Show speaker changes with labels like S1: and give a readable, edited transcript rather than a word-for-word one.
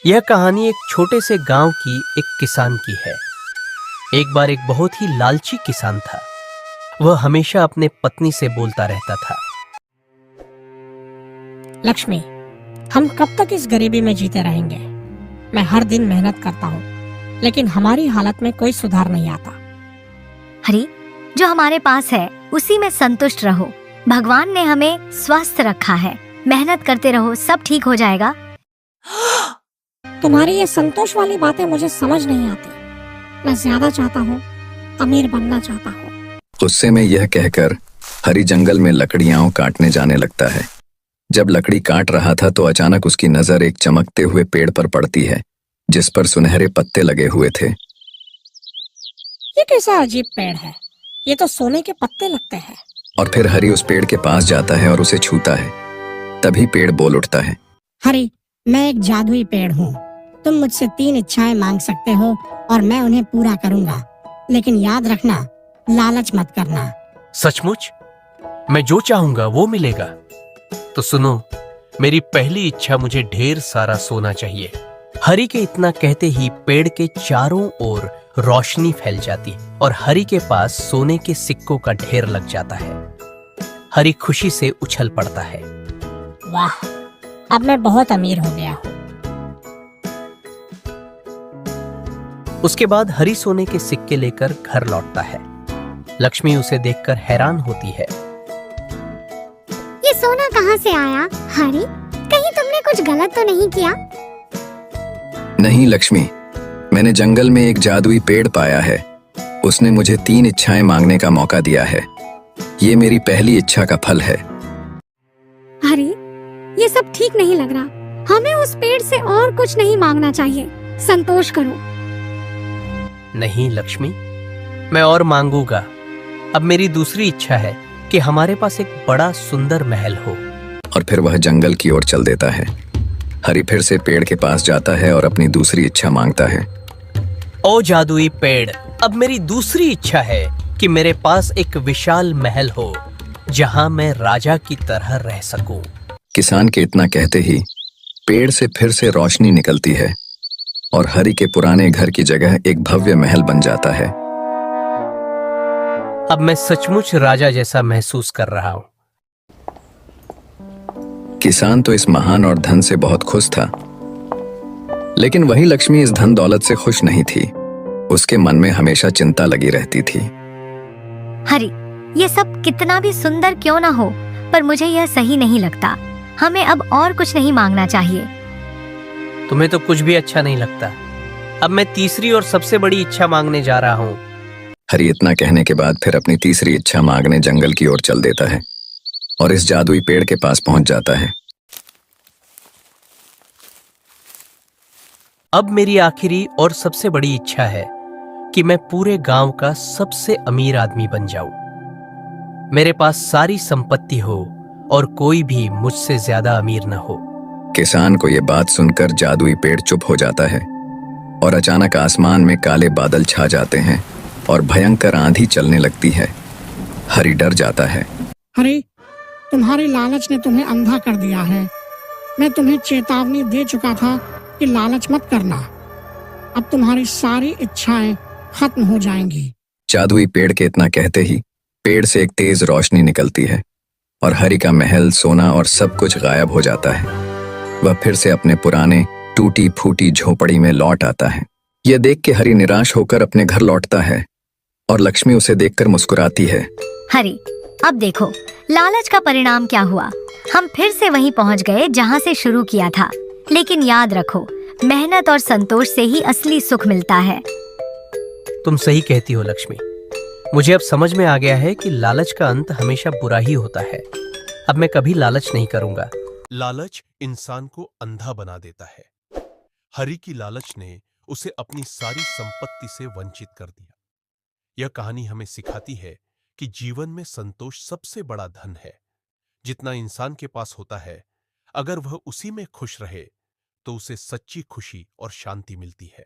S1: यह कहानी एक छोटे से गांव की एक किसान की है। एक बार एक बहुत ही लालची किसान था। वह हमेशा अपने पत्नी से बोलता रहता था,
S2: लक्ष्मी, हम कब तक इस गरीबी में जीते रहेंगे? मैं हर दिन मेहनत करता हूँ, लेकिन हमारी हालत में कोई सुधार नहीं आता।
S3: हरी, जो हमारे पास है उसी में संतुष्ट रहो। भगवान ने हमें स्वस्थ रखा है। मेहनत करते रहो, सब ठीक हो जाएगा।
S2: तुम्हारी ये संतोष वाली बातें मुझे समझ नहीं आती। मैं ज्यादा चाहता हूँ, अमीर बनना चाहता हूँ।
S4: गुस्से में यह कहकर हरी जंगल में लकड़ियां काटने जाने लगता है। जब लकड़ी काट रहा था तो अचानक उसकी नजर एक चमकते हुए पेड़ पर पड़ती है, जिस पर सुनहरे पत्ते लगे हुए थे।
S2: ये कैसा अजीब पेड़ है? ये तो सोने के पत्ते लगते हैं।
S4: और फिर हरी उस पेड़ के पास जाता है और उसे छूता है। तभी पेड़ बोल उठता है,
S2: हरी, मैं एक जादुई पेड़ हूँ। तुम मुझसे 3 इच्छाएं मांग सकते हो और मैं उन्हें पूरा करूँगा, लेकिन याद रखना, लालच मत करना।
S1: सचमुच? मैं जो चाहूंगा वो मिलेगा? तो सुनो, मेरी पहली इच्छा, मुझे ढेर सारा सोना चाहिए। हरी के इतना कहते ही पेड़ के चारों ओर रोशनी फैल जाती और हरी के पास सोने के सिक्कों का ढेर लग जाता है। हरी खुशी से उछल पड़ता है।
S2: वाह, अब मैं बहुत अमीर हो गया हूँ।
S1: उसके बाद हरी सोने के सिक्के लेकर घर लौटता है। लक्ष्मी उसे देखकर हैरान होती है।
S5: ये सोना कहाँ से आया? हरी, कहीं तुमने कुछ गलत तो नहीं किया?
S4: नहीं लक्ष्मी, मैंने जंगल में एक जादुई पेड़ पाया है। उसने मुझे 3 इच्छाएं मांगने का मौका दिया है। ये मेरी पहली इच्छा का फल है।
S5: हरी, ये सब ठीक नहीं लग रहा। हमें उस पेड़ से और कुछ नहीं मांगना चाहिए। संतोष करो।
S1: नहीं लक्ष्मी, मैं और मांगूंगा। अब मेरी दूसरी इच्छा है कि हमारे पास एक बड़ा सुंदर महल हो।
S4: और फिर वह जंगल की ओर चल देता है। हरी फिर से पेड़ के पास जाता है और अपनी दूसरी इच्छा मांगता है।
S1: ओ जादुई पेड़, अब मेरी दूसरी इच्छा है कि मेरे पास एक विशाल महल हो, जहां मैं राजा की तरह रह सकूं।
S4: किसान के इतना कहते ही पेड़ से फिर से रोशनी निकलती है और हरी के पुराने घर की जगह एक भव्य महल बन जाता है।
S1: अब मैं सचमुच राजा जैसा महसूस कर रहा हूं।
S4: किसान तो इस महान और धन से बहुत खुश था, लेकिन वही लक्ष्मी इस धन दौलत से खुश नहीं थी। उसके मन में हमेशा चिंता लगी रहती थी।
S3: हरी, ये सब कितना भी सुंदर क्यों ना हो, पर मुझे यह सही नहीं लगता। हमें अब और कुछ नहीं मांगना चाहिए।
S1: तुम्हें तो कुछ भी अच्छा नहीं लगता। अब मैं तीसरी और सबसे बड़ी इच्छा मांगने जा रहा हूं।
S4: हरी इतना कहने के बाद फिर अपनी तीसरी इच्छा मांगने जंगल की ओर चल देता है और इस जादुई पेड़ के पास पहुंच जाता है।
S1: अब मेरी आखिरी और सबसे बड़ी इच्छा है कि मैं पूरे गांव का सबसे अमीर आदमी बन जाऊं। मेरे पास सारी संपत्ति हो और कोई भी मुझसे ज्यादा अमीर न हो।
S4: किसान को यह बात सुनकर जादुई पेड़ चुप हो जाता है और अचानक आसमान में काले बादल छा जाते हैं और भयंकर आंधी चलने लगती है। हरी डर जाता है।
S2: हरी, तुम्हारी लालच ने तुम्हें अंधा कर दिया है। मैं तुम्हें चेतावनी दे चुका था कि लालच मत करना। अब तुम्हारी सारी इच्छाएं खत्म हो जाएंगी।
S4: जादुई पेड़ के इतना कहते ही पेड़ से एक तेज रोशनी निकलती है और हरी का महल, सोना और सब कुछ गायब हो जाता है। वह फिर से अपने पुराने टूटी फूटी झोपड़ी में लौट आता है। यह देख के हरी निराश होकर अपने घर लौटता है और लक्ष्मी उसे देखकर मुस्कुराती है।
S3: हरी, अब देखो लालच का परिणाम क्या हुआ। हम फिर से वहीं पहुंच गए जहां से शुरू किया था। लेकिन याद रखो, मेहनत और संतोष से ही असली सुख मिलता है।
S1: तुम सही कहती हो लक्ष्मी। मुझे अब समझ में आ गया है कि लालच का अंत हमेशा बुरा ही होता है। अब मैं कभी लालच नहीं करूंगा।
S6: लालच इंसान को अंधा बना देता है। हरी की लालच ने उसे अपनी सारी संपत्ति से वंचित कर दिया। यह कहानी हमें सिखाती है कि जीवन में संतोष सबसे बड़ा धन है। जितना इंसान के पास होता है, अगर वह उसी में खुश रहे तो उसे सच्ची खुशी और शांति मिलती है।